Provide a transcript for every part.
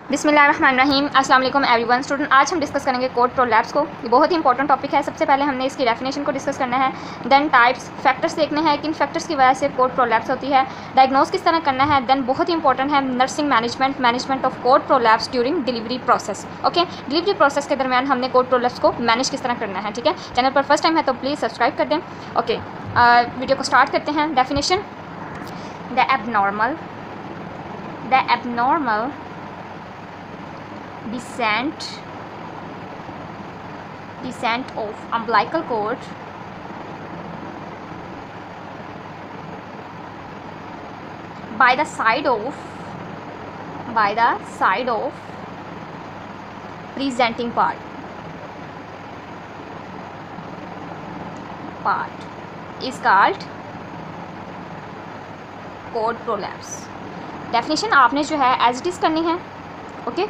बिस्मिल्लाहिर्रहमानिर्रहीम। अस्सलाम वालेकुम एवरीवन। स्टूडेंट, आज हम डिस्कस करेंगे कोड प्रोलैप्स को। ये बहुत ही इंपॉर्टेंट टॉपिक है। सबसे पहले हमने इसकी डेफिनेशन को डिस्कस करना है, देन टाइप्स, फैक्टर्स देखने हैं, किन फैक्टर्स की वजह से कोड प्रोलैप्स होती है, डायग्नोस किस तरह करना है, देन बहुत ही इंपॉर्टेंट है nursing management of code prolapse during delivery process. Okay, delivery process के दरमियान हमने कोड प्रोलैप्स को मैनेज किस तरह करना है। ठीक है, चैनल पर फर्स्ट टाइम है तो प्लीज़ सब्सक्राइब कर दें। ओके, वीडियो को स्टार्ट करते हैं। Definition, the abnormal descent of umbilical cord by the side of presenting part is called cord prolapse। Definition आपने जो है एज इट इज़ करनी है। ओके,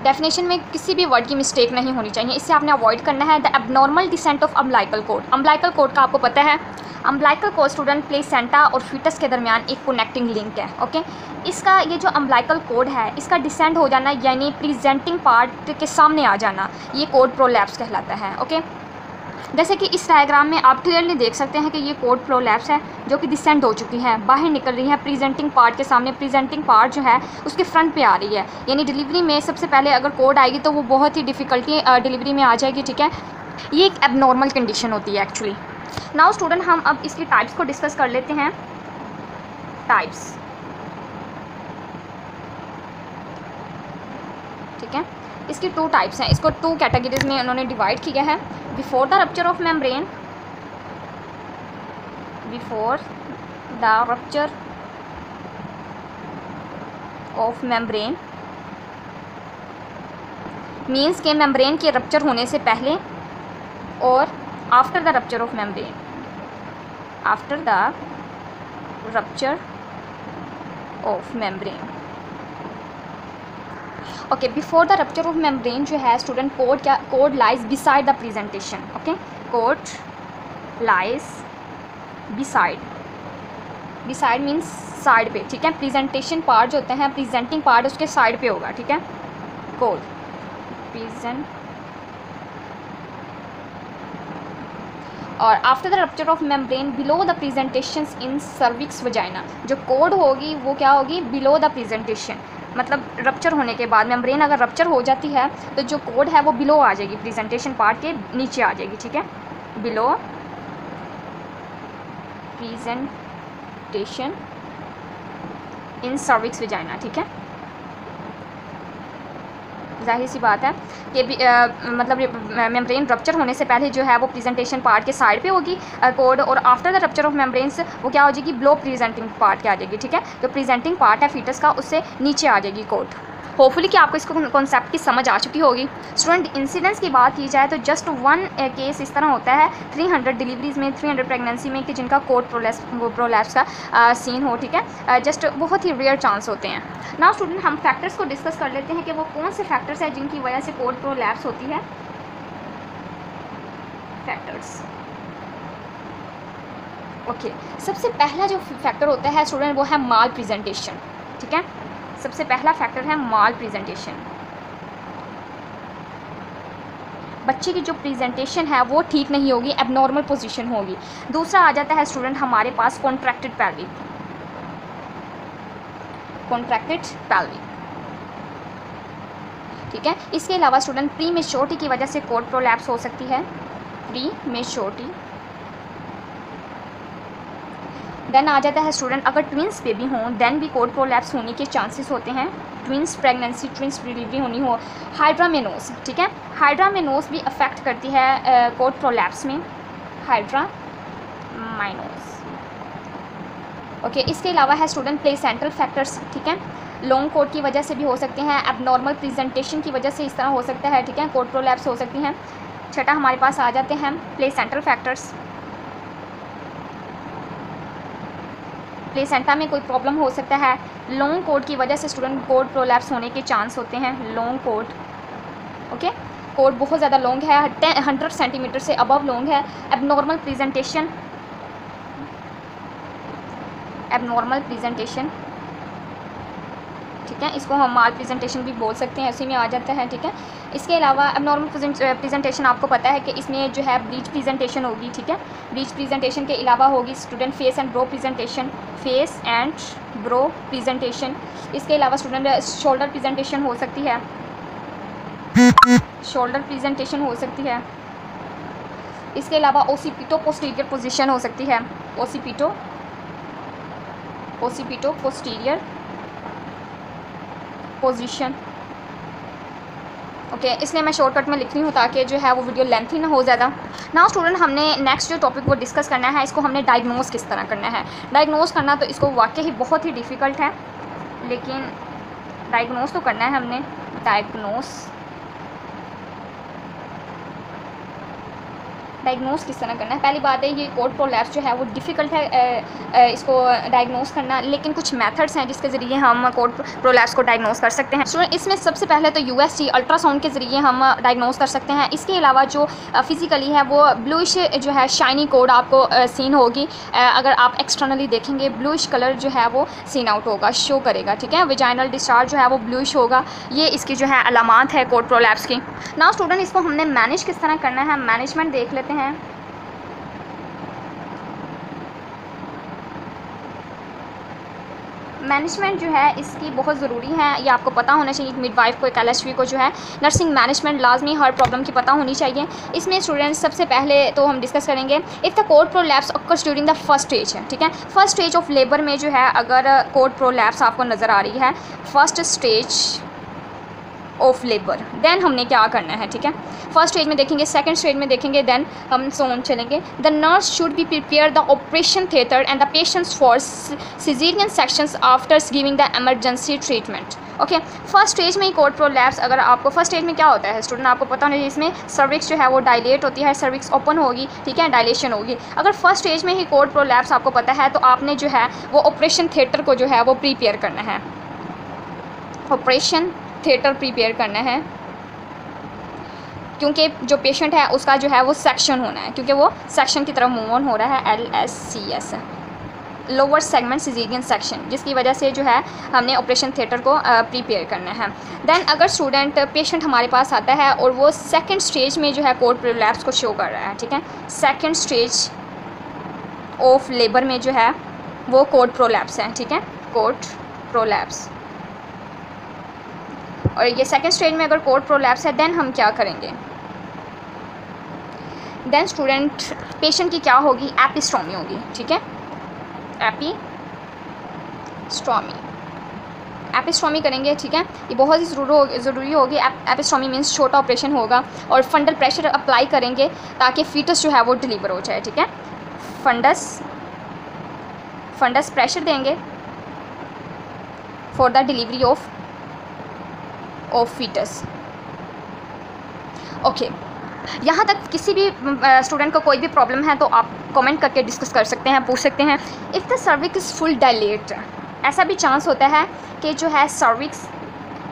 डेफिनेशन में किसी भी वर्ड की मिस्टेक नहीं होनी चाहिए, इससे आपने अवॉइड करना है। The abnormal descent of umbilical cord. Umbilical cord का आपको पता है, अम्बिलिकल कोड स्टूडेंट प्लेसेंटा और फीटस के दरमियान एक कनेक्टिंग लिंक है। ओके, इसका ये जो अम्बिलिकल कोड है, इसका डिसेंट हो जाना यानी प्रेजेंटिंग पार्ट के सामने आ जाना, ये कोड प्रोलैप्स कहलाता है। ओके, जैसे कि इस डायग्राम में आप क्लियरली देख सकते हैं कि ये कोड प्रोलैप्स है जो कि डिसेंड हो चुकी है, बाहर निकल रही है प्रेजेंटिंग पार्ट के सामने। प्रेजेंटिंग पार्ट जो है उसके फ्रंट पे आ रही है, यानी डिलीवरी में सबसे पहले अगर कोड आएगी तो वो बहुत ही डिफ़िकल्टी डिलीवरी में आ जाएगी। ठीक है, ये एक एबनॉर्मल कंडीशन होती है एक्चुअली। नाउ स्टूडेंट, हम अब इसकी टाइप्स को डिस्कस कर लेते हैं। टाइप्स, ठीक है, इसकी टू टाइप्स हैं। इसको टू कैटेगरीज में उन्होंने डिवाइड किया है। Before the rupture of membrane means के मेम्ब्रेन के रप्चर होने से पहले, और after the rupture of membrane, okay, before the rupture of membrane जो है student, code lies beside the presentation. Okay, code lies beside means side पे। ठीक है, प्रेजेंटेशन पार्ट जो होते हैं, प्रेजेंटिंग पार्ट उसके साइड पे होगा। ठीक है, कोड प्रेजेंट, और after the rupture of membrane below the presentation in cervix vagina. जो कोड होगी वो क्या होगी, बिलो द प्रेजेंटेशन, मतलब रप्चर होने के बाद मेम्ब्रेन अगर रप्चर हो जाती है तो जो कोड है वो बिलो आ जाएगी, प्रेजेंटेशन पार्ट के नीचे आ जाएगी। ठीक है, बिलो प्रेजेंटेशन इन सर्विक्स वजाइना। ठीक है, जाहिर सी बात है कि मतलब मेम्ब्रेन रप्चर होने से पहले जो है वो प्रेजेंटेशन पार्ट के साइड पे होगी कोड, और after the rupture of membranes वो क्या हो जाएगी, बिलो प्रेजेंटिंग पार्ट के आ जाएगी। ठीक है, जो प्रेजेंटिंग पार्ट है फीटस का उससे नीचे आ जाएगी कोड। होपफुली कि आपको इसको कॉन्सेप्ट की समझ आ चुकी होगी। स्टूडेंट, इंसिडेंस की बात की जाए तो जस्ट वन केस इस तरह होता है 300 डिलीवरीज में, 300 प्रेगनेंसी में कि जिनका कोड प्रोलैप्स का सीन हो। ठीक है, जस्ट बहुत ही रेयर चांस होते हैं। नाउ स्टूडेंट, हम फैक्टर्स को डिस्कस कर लेते हैं कि वो कौन से फैक्टर्स हैं जिनकी वजह से कोड प्रोलैप्स होती है। फैक्टर्स, ओके, सबसे पहला जो फैक्टर होता है स्टूडेंट वो है माल प्रेजेंटेशन। ठीक है, सबसे पहला फैक्टर है माल प्रेजेंटेशन। बच्चे की जो प्रेजेंटेशन है वो ठीक नहीं होगी, एबनॉर्मल पोजीशन होगी। दूसरा आ जाता है स्टूडेंट हमारे पास कॉन्ट्रैक्टेड पैल्विक। ठीक है, इसके अलावा स्टूडेंट प्री मेच्योरिटी की वजह से कोड प्रोलैप्स हो सकती है, प्री मेच्योरिटी। देन आ जाता है स्टूडेंट अगर ट्विंस बेबी हों देन भी कोड प्रोलैप्स होने के चांसेस होते हैं। ट्विंस प्रेगनेंसी, ट्विंस डिलीवरी होनी हो। हाइड्रामेनोस, ठीक है, हाइड्रामेनोस भी अफेक्ट करती है कोड प्रोलैप्स में, हाइड्रामाइनोस। ओके, इसके अलावा है स्टूडेंट प्लेसेंटल फैक्टर्स। ठीक है, लॉन्ग कोड की वजह से भी हो सकते हैं, एबनॉर्मल प्रेजेंटेशन की वजह से इस तरह हो सकता है। ठीक है, कोड प्रोलैप्स हो सकती हैं। छठा हमारे पास आ जाते हैं प्लेसेंटल फैक्टर्स। प्लेसेंटा में कोई प्रॉब्लम हो सकता है, लॉन्ग कोड की वजह से स्टूडेंट कोड प्रोलैप्स होने के चांस होते हैं। लॉन्ग कोड, ओके, कोड बहुत ज़्यादा लॉन्ग है, 100 सेंटीमीटर से अबव लॉन्ग है। एबनॉर्मल प्रेजेंटेशन, ठीक है, इसको हम माल प्रेजेंटेशन भी बोल सकते हैं, उसी में आ जाता है, ठीक है। इसके अलावा अब नॉर्मल प्रेजेंटेशन आपको पता है कि इसमें जो है ब्रीच प्रेजेंटेशन होगी, ठीक है। ब्रीच प्रेजेंटेशन के अलावा होगी student face and brow presentation, face and brow presentation. इसके अलावा स्टूडेंट शोल्डर प्रेजेंटेशन हो सकती है, शोल्डर प्रेजेंटेशन हो सकती है। इसके अलावा ओसीपीटो पोस्टीरियर पोजीशन हो सकती है, ओसीपीटो पोस्टीरियर पोजीशन। ओके, इसलिए मैं शॉर्टकट में लिख रही हूँ ताकि जो है वो वीडियो लेंथी ना हो ज़्यादा। नाउ स्टूडेंट, हमने नेक्स्ट जो टॉपिक वो डिस्कस करना है, इसको हमने डायग्नोस किस तरह करना है। डायग्नोस करना तो इसको वाकई ही बहुत ही डिफ़िकल्ट है, लेकिन डायग्नोस तो करना है हमने। डायग्नोस किस तरह करना है। पहली बात है ये कोड प्रोलैप्स जो है वो डिफ़िकल्ट है इसको डायग्नोस करना, लेकिन कुछ मेथड्स हैं जिसके ज़रिए हम कोड प्रोलैप्स को डायग्नोस कर सकते हैं। स्टूडेंट, इसमें सबसे पहले तो यूएसटी अल्ट्रासाउंड के ज़रिए हम डायग्नोस कर सकते हैं। इसके अलावा जो फिज़िकली है वो ब्लूइश जो है शाइनी कोड आपको सीन होगी। अगर आप एक्सटर्नली देखेंगे ब्लूइश कलर जो है वो सीन आउट होगा, शो करेगा, ठीक है। वेजाइनल डिस्चार्ज जो है वो ब्लूइश होगा, ये इसकी जो है अलामात है कोड प्रोलैप्स की। नाउ स्टूडेंट, इसको हमने मैनेज किस तरह करना है, मैनेजमेंट देख लेते हैं। मैनेजमेंट जो है इसकी बहुत ज़रूरी है, ये आपको पता होना चाहिए। मिडवाइफ को, एक एलएसवी को जो है नर्सिंग मैनेजमेंट लाजमी हर प्रॉब्लम की पता होनी चाहिए। इसमें स्टूडेंट्स सबसे पहले तो हम डिस्कस करेंगे if the code prolapse occurs during the first stage है, ठीक है। फर्स्ट स्टेज ऑफ लेबर में जो है अगर कोड प्रोलैप्स आपको नज़र आ रही है, first stage of labour, then हमने क्या करना है, ठीक है। फर्स्ट स्टेज में देखेंगे, सेकंड स्टेज में देखेंगे, देन हम सोन चलेंगे। The nurse should be prepare the operation theatre and the patients for caesarean sections after giving the emergency treatment. Okay, first stage में ही कोड प्रोलैप्स, अगर आपको फर्स्ट स्टेज में क्या होता है स्टूडेंट आपको पता होना चाहिए, इसमें सर्विक्स जो है वो डायलेट होती है, सर्विक्स ओपन होगी, ठीक है, डायलेशन होगी। अगर फर्स्ट स्टेज में ही कोड प्रोलैप्स आपको पता है तो आपने जो है वो ऑपरेशन थिएटर को जो है वो प्रिपेयर करना है, ऑपरेशन थिएटर प्रिपेयर करना है, क्योंकि जो पेशेंट है उसका जो है वो सेक्शन होना है, क्योंकि वो सेक्शन की तरफ मूव ऑन हो रहा है, LSCS lower segment caesarean section, जिसकी वजह से जो है हमने ऑपरेशन थिएटर को प्रिपेयर करना है। देन अगर स्टूडेंट पेशेंट हमारे पास आता है और वो सेकंड स्टेज में जो है कोड प्रोलैप्स को शो कर रहा है, ठीक है, सेकंड स्टेज ऑफ लेबर में जो है वो कोड प्रोलैप्स है, ठीक है, कोड प्रोलैप्स। और ये सेकंड स्टेज में अगर कोड प्रोलैप्स है, देन हम क्या करेंगे, देन स्टूडेंट पेशेंट की क्या होगी, एपिस्टोमी होगी, ठीक है, एपिस्टोमी करेंगे, ठीक है। ये बहुत ही ज़रूरी होगी। एपिस्टोमी मीन्स छोटा ऑपरेशन होगा और फंडल प्रेशर अप्लाई करेंगे ताकि फीटस जो है वो डिलीवर हो जाए, ठीक है। फंडस प्रेशर देंगे for the delivery of foetus. Okay, यहाँ तक किसी भी स्टूडेंट को कोई भी प्रॉब्लम है तो आप कमेंट करके डिस्कस कर सकते हैं, पूछ सकते हैं। If the cervix is full dilate, ऐसा भी चांस होता है कि जो है सर्विक्स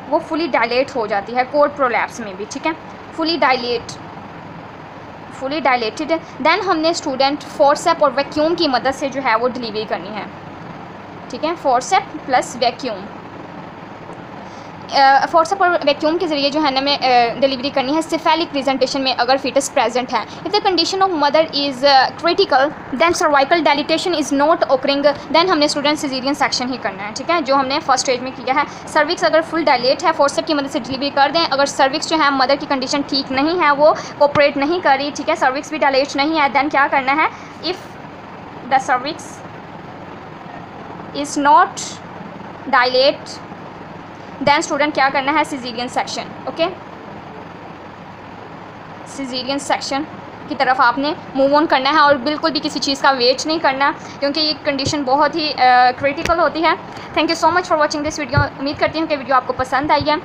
वो फुली डायलेट हो जाती है कोड प्रोलैप्स में भी, ठीक है, फुली डायलेटेड। देन हमने स्टूडेंट फोर्सेप और वैक्यूम की मदद से जो है वो डिलीवरी करनी है, ठीक है, फोर्सेप प्लस वैक्यूम। फोर्सेप और वैक्यूम के ज़रिए जो है ना हमें डिलीवरी करनी है सिफेलिक प्रेजेंटेशन में अगर फीटस प्रेजेंट है। If the condition of mother is critical then cervical dilatation is not occurring, then हमने स्टूडेंट सिजेरियन सेक्शन ही करना है, ठीक है, जो हमने फर्स्ट स्टेज में किया है। सर्विक्स अगर फुल डायलेट है, फोर्सेप की मदद से डिलीवरी कर दें। अगर सर्विक्स जो है मदर की कंडीशन ठीक नहीं है, वो कोऑपरेट नहीं कर रही, ठीक है, सर्विक्स भी डायलेट नहीं है, देन क्या करना है, if the cervix is not dilate then student क्या करना है, caesarean section. Okay, caesarean section की तरफ आपने मूव ऑन करना है और बिल्कुल भी किसी चीज़ का वेट नहीं करना, क्योंकि ये कंडीशन बहुत ही क्रिटिकल होती है। Thank you so much for watching this video. उम्मीद करती हूँ कि वीडियो आपको पसंद आई है।